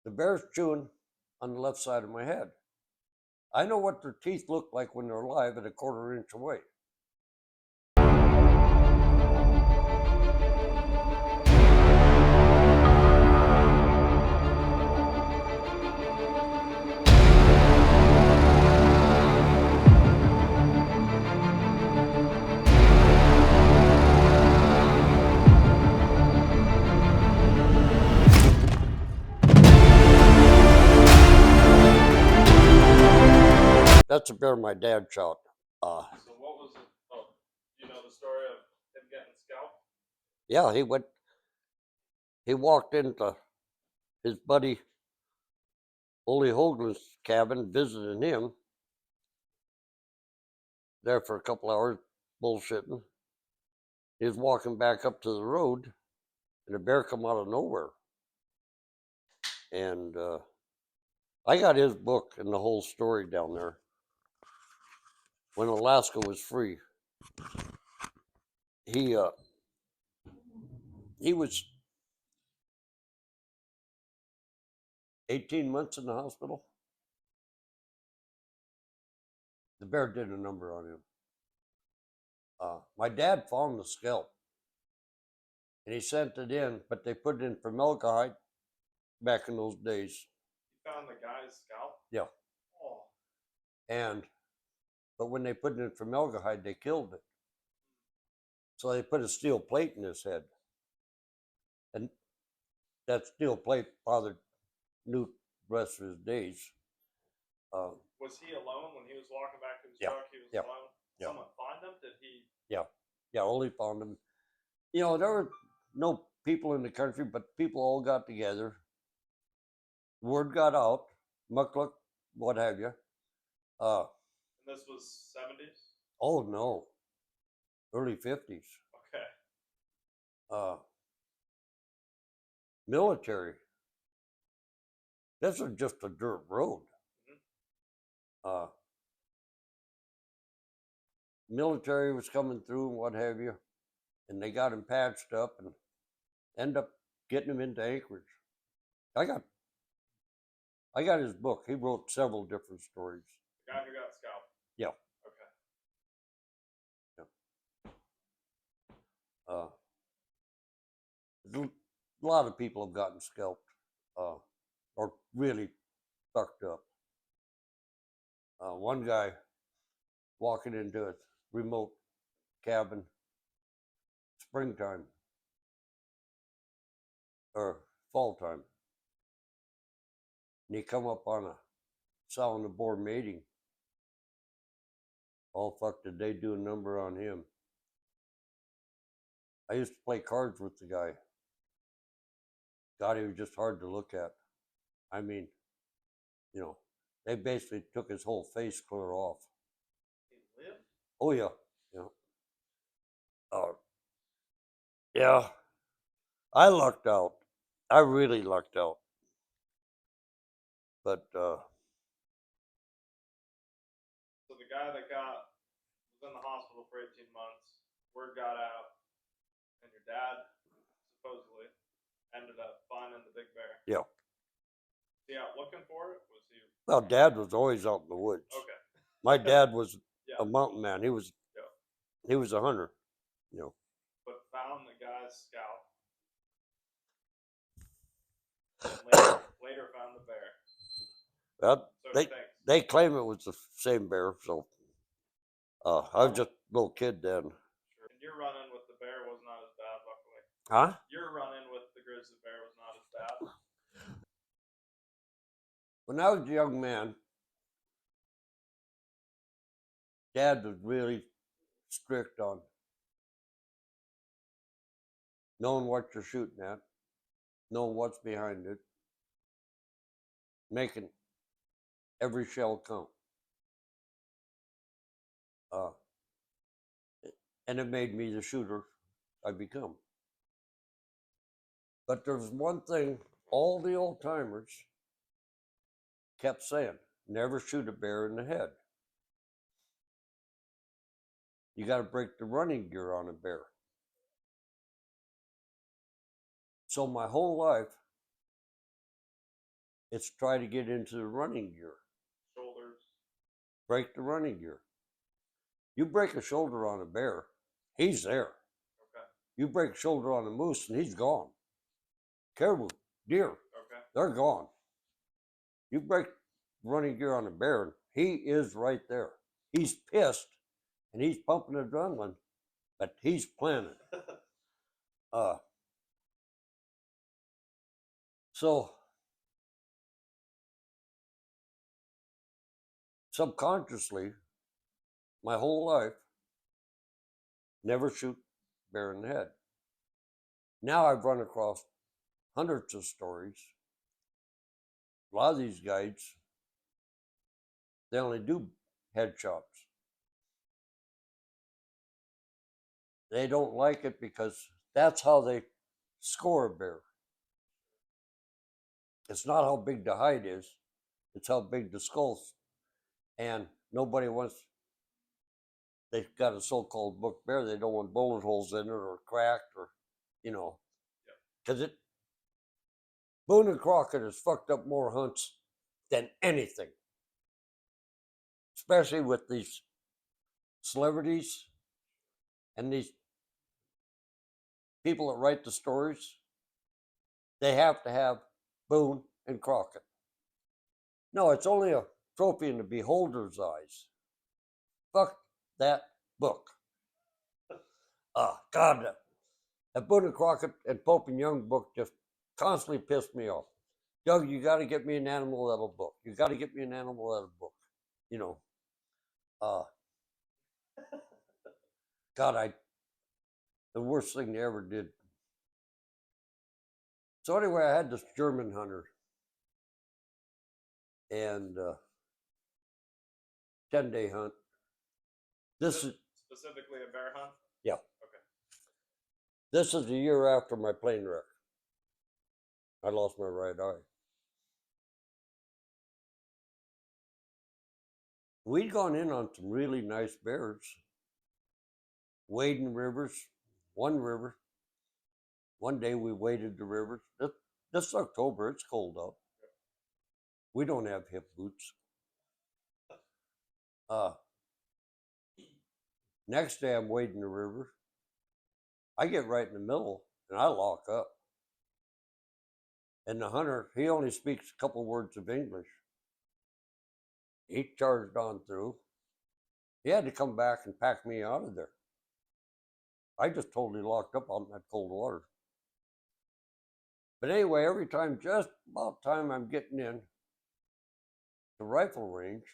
The bear's chewing on the left side of my head. I know what their teeth look like when they're alive at a quarter-inch away. That's a bear my dad shot. So what was it? Oh, you know the story of him getting scalped? Yeah, he walked into his buddy Ole Hogan's cabin, visiting him there for a couple hours, bullshitting. He was walking back up to the road, and a bear come out of nowhere. And I got his book and the whole story down there. When Alaska was free, he was 18 months in the hospital. The bear did a number on him. My dad found the scalp, and he sent it in, but they put it in formaldehyde back in those days. You found the guy's scalp? Yeah. Oh. But when they put it in formaldehyde, they killed it. So they put a steel plate in his head. And that steel plate bothered Newt the rest of his days. Was he alone when he was walking back to his Yeah, truck? He was yeah, alone? yeah. Someone find him? Did he? Yeah, Ole found him. You know, there were no people in the country, but people all got together. Word got out, mukluk, what have you. And this was 70s? Oh no, early 50s. Okay. Military. This was just a dirt road. Mm-hmm. Military was coming through and what have you, and they got him patched up and end up getting him into Anchorage. I got his book. He wrote several different stories. The guy who got scalped? Yeah. Okay. A lot of people have gotten scalped, or really fucked up. One guy walking into a remote cabin, springtime or fall time, and he come up on a sound of boar mating. Oh fuck, did they do a number on him? I used to play cards with the guy. God, he was just hard to look at. I mean, you know, they basically took his whole face clear off. He lived? Oh yeah, yeah. Yeah. I lucked out. I really lucked out. But So the guy that was in the hospital for 18 months, word got out, and your dad supposedly ended up finding the big bear. yeah. Was he out looking for it? Was he? Well, Dad was always out in the woods. Okay. My dad was Yeah. a mountain man. He was a hunter, you know. But found the guy's scalp. And later found the bear. Well, So they claim it was the same bear, so I was just a little kid then. Sure. And your run-in with the bear was not as bad, luckily. Huh? Your run-in with the grizzly bear was not as bad. When I was a young man, Dad was really strict on knowing what you're shooting at, knowing what's behind it, making every shell count. And it made me the shooter I become. But there's one thing all the old timers kept saying: never shoot a bear in the head. You got to break the running gear on a bear. So my whole life, it's try to get into the running gear, Shoulders. break the running gear. You break a shoulder on a bear, he's there. Okay. You break a shoulder on a moose and he's gone. Caribou, deer, Okay. they're gone. You break running gear on a bear, he is right there. He's pissed and he's pumping adrenaline, but he's planning. So subconsciously, my whole life, never shoot bear in the head. Now I've run across hundreds of stories. A lot of these guides, they only do headshots. They don't like it because that's how they score a bear. It's not how big the hide is, it's how big the skull's. And nobody wants, they've got a so-called book bear, they don't want bullet holes in it or cracked or, because Boone and Crockett has fucked up more hunts than anything, especially with these celebrities and these people that write the stories. They have to have Boone and Crockett. No, it's only a trophy in the beholder's eyes. Fuck that book. God, that Boone and Crockett and Pope and Young book just constantly pissed me off. Doug, you got to get me an animal that'll book. You got to get me an animal that'll book. God, the worst thing they ever did. So anyway, I had this German hunter, and 10-day hunt. This is specifically a bear hunt? Yeah. Okay. This is a year after my plane wreck. I lost my right eye. We'd gone in on some really nice bears, wading rivers, one river. One day we waded the rivers. This October, it's cold out. We don't have hip boots. Next day I'm wading the river. I get right in the middle and I lock up. And the hunter, he only speaks a couple words of English. He charged on through. He had to come back and pack me out of there. I just totally locked up out in that cold water. But anyway, every time, just about time I'm getting in the rifle range,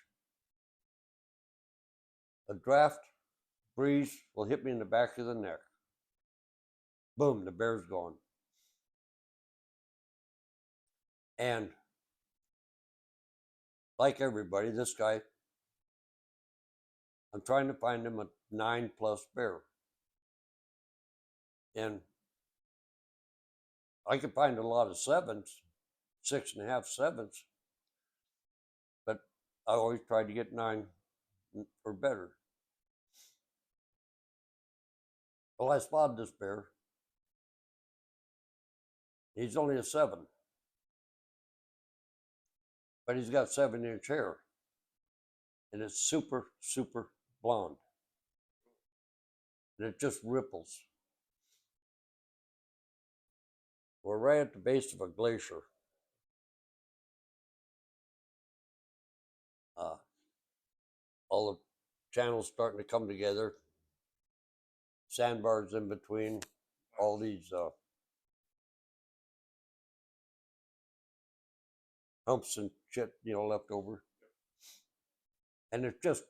a draft breeze will hit me in the back of the neck. Boom, the bear's gone. And like everybody, this guy, I'm trying to find him a 9+ bear. And I could find a lot of 7s, 6.5 7s, but I always tried to get 9 or better. Well, I spotted this bear. He's only a 7, but he's got 7-inch hair, and it's super, super blonde, and it just ripples. We're right at the base of a glacier. All the channels starting to come together, sandbars in between, all these humps and shit, left over. And it's just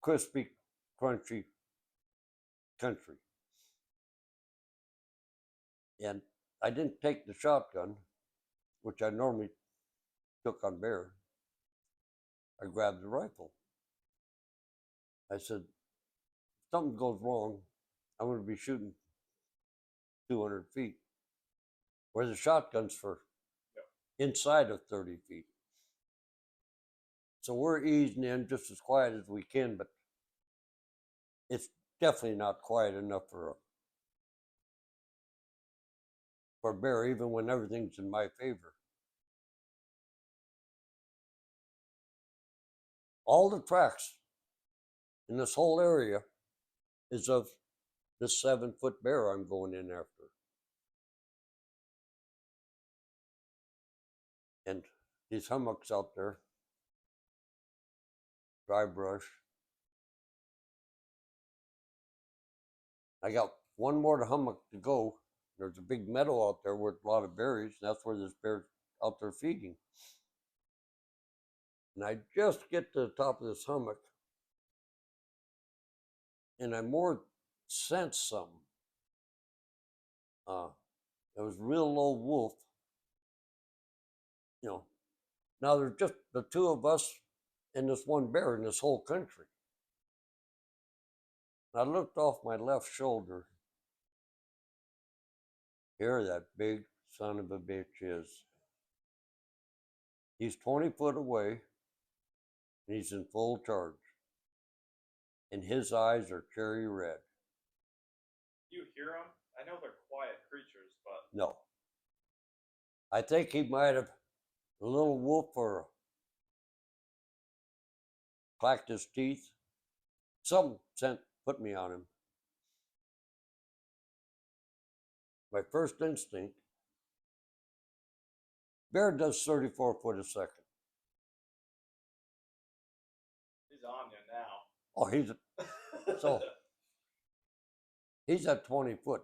crispy, crunchy country. And I didn't take the shotgun, which I normally took on bear. I grabbed the rifle. I said, if something goes wrong, I'm going to be shooting 200 feet, where the shotgun's for inside of 30 feet. So we're easing in just as quiet as we can, but it's definitely not quiet enough for a bear, even when everything's in my favor. all the tracks in this whole area is of this 7-foot bear I'm going in after. And these hummocks out there, dry brush. I got one more hummock to go. There's a big meadow out there with a lot of berries, and that's where this bear's out there feeding. And I just get to the top of this hummock, and I more sense something. It was real low wolf. You know, now there's just the two of us and this one bear in this whole country. I looked off my left shoulder. Here that big son of a bitch is. He's 20 foot away, and he's in full charge. And his eyes are cherry red. You hear them? I know they're quiet creatures, but No. I think he might have a little wolf or clacked his teeth. Some scent put me on him. My first instinct, bear does 34 foot a second. he's on you now. Oh, he's at 20 foot,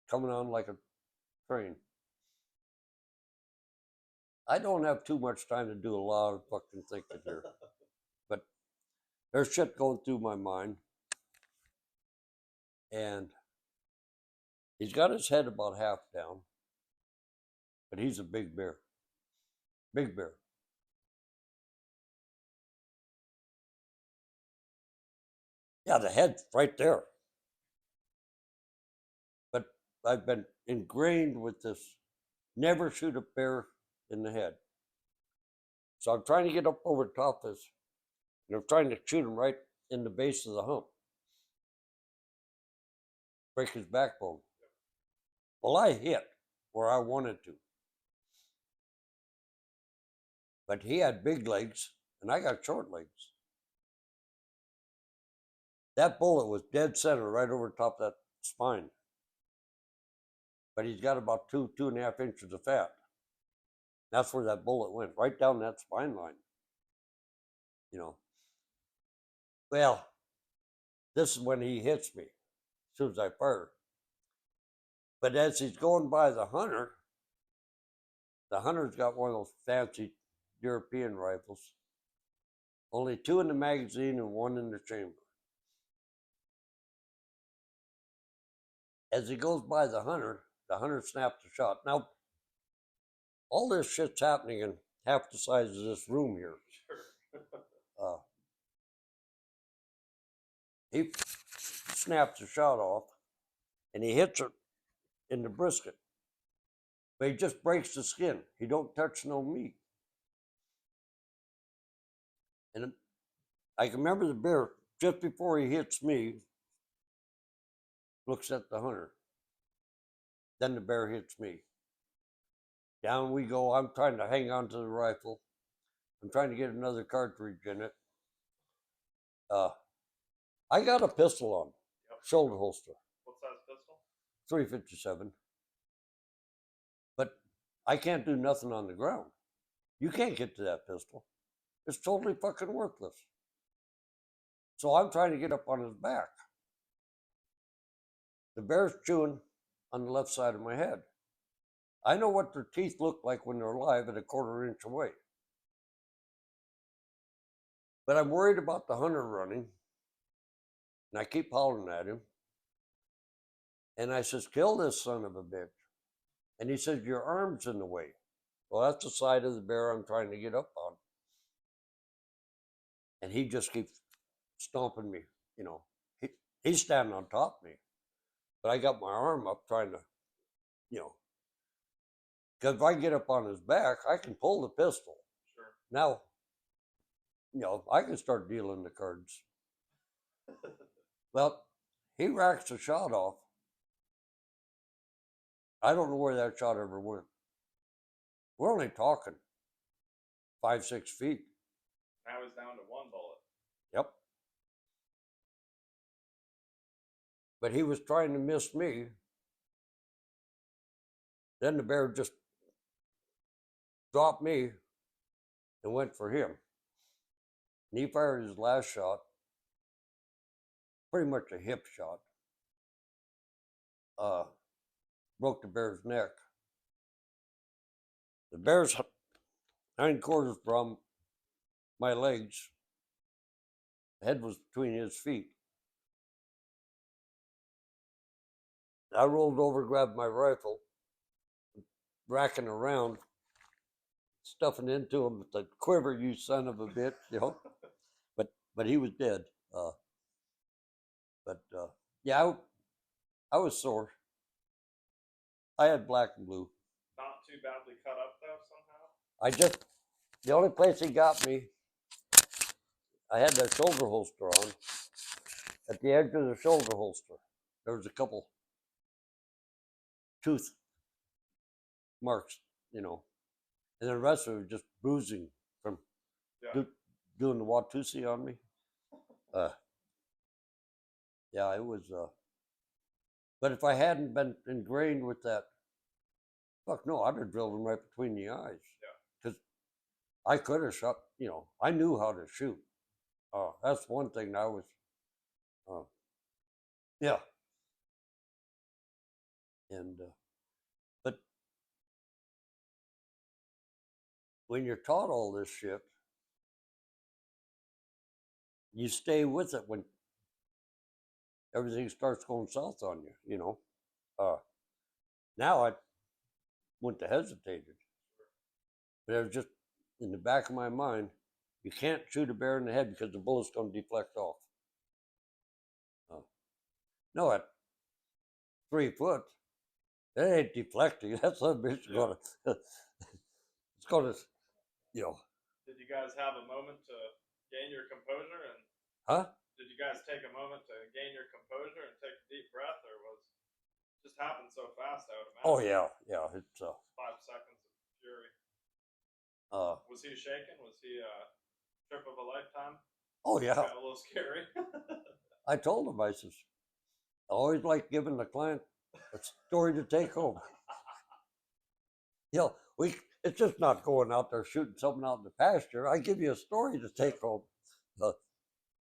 coming on like a train. I don't have too much time to do a lot of fucking thinking here, but there's shit going through my mind. And he's got his head about half down, but he's a big bear. Big bear. Yeah, the head's right there. But I've been ingrained with this, never shoot a bear in the head. So I'm trying to get up over the top of this, and I'm trying to shoot him right in the base of the hump. Break his backbone. Well, I hit where I wanted to. But he had big legs, and I got short legs. That bullet was dead center right over top of that spine. But he's got about 2.5 inches of fat. That's where that bullet went, right down that spine line. You know. Well, this is when he hits me, as soon as I fire. But as he's going by the hunter's got one of those fancy European rifles. Only 2 in the magazine and 1 in the chamber. As he goes by the hunter snaps the shot. Now, all this shit's happening in half the size of this room here. Sure. He snaps the shot off, and he hits it in the brisket. But he just breaks the skin. He don't touch no meat. And I can remember the bear, just before he hits me, looks at the hunter. Then the bear hits me. Down we go. I'm trying to hang on to the rifle. I'm trying to get another cartridge in it. I got a pistol on, shoulder holster. What size pistol? 357. But I can't do nothing on the ground. You can't get to that pistol. It's totally fucking worthless. So I'm trying to get up on his back. The bear's chewing on the left side of my head. I know what their teeth look like when they're alive at a 1/4 inch away. But I'm worried about the hunter running, and I keep hollering at him. And I says, kill this son of a bitch. And he says, your arm's in the way. Well, that's the side of the bear I'm trying to get up on. And he just keeps stomping me, you know. He's standing on top of me. But I got my arm up trying to, you know. Because if I get up on his back, I can pull the pistol. Sure. Now, you know, I can start dealing the cards. Well, he racks the shot off. I don't know where that shot ever went. We're only talking 5-6 feet. Now he's down to 1 bullet. Yep. But he was trying to miss me. Then the bear just dropped me and went for him. And he fired his last shot, pretty much a hip shot. Broke the bear's neck. The bear's hindquarters from my legs. The head was between his feet. I rolled over, grabbed my rifle, racking around, stuffing into him with the quiver, you son of a bitch, you know. But he was dead. Yeah, I was sore. I had black and blue. Not too badly cut up though somehow. The only place he got me, I had that shoulder holster on. At the edge of the shoulder holster, there was a couple tooth marks, you know, and the rest of it was just bruising from doing the Watusi on me. Yeah, it was. But if I hadn't been ingrained with that, fuck no, I'd have drilled him right between the eyes. Yeah. Because I could have shot. You know, I knew how to shoot. That's one thing I was. Yeah. And but when you're taught all this shit, you stay with it when everything starts going south on you, you know. Now I wouldn't have hesitated. But it was just in the back of my mind, you can't shoot a bear in the head because the bullet's going to deflect off. No, at 3 foot, it ain't deflecting. That's a bitch going to, it's going to, you know. Did you guys have a moment to gain your composure and did you guys take a moment to gain your composure and take a deep breath, or was it just happened so fast? I would imagine. Oh yeah. It's 5 seconds of fury. Was he shaking? Was he a trip of a lifetime? Oh yeah. Got a little scary. I told him, I says, I always like giving the client a story to take home. You know, it's just not going out there shooting something out in the pasture. I give you a story to take home.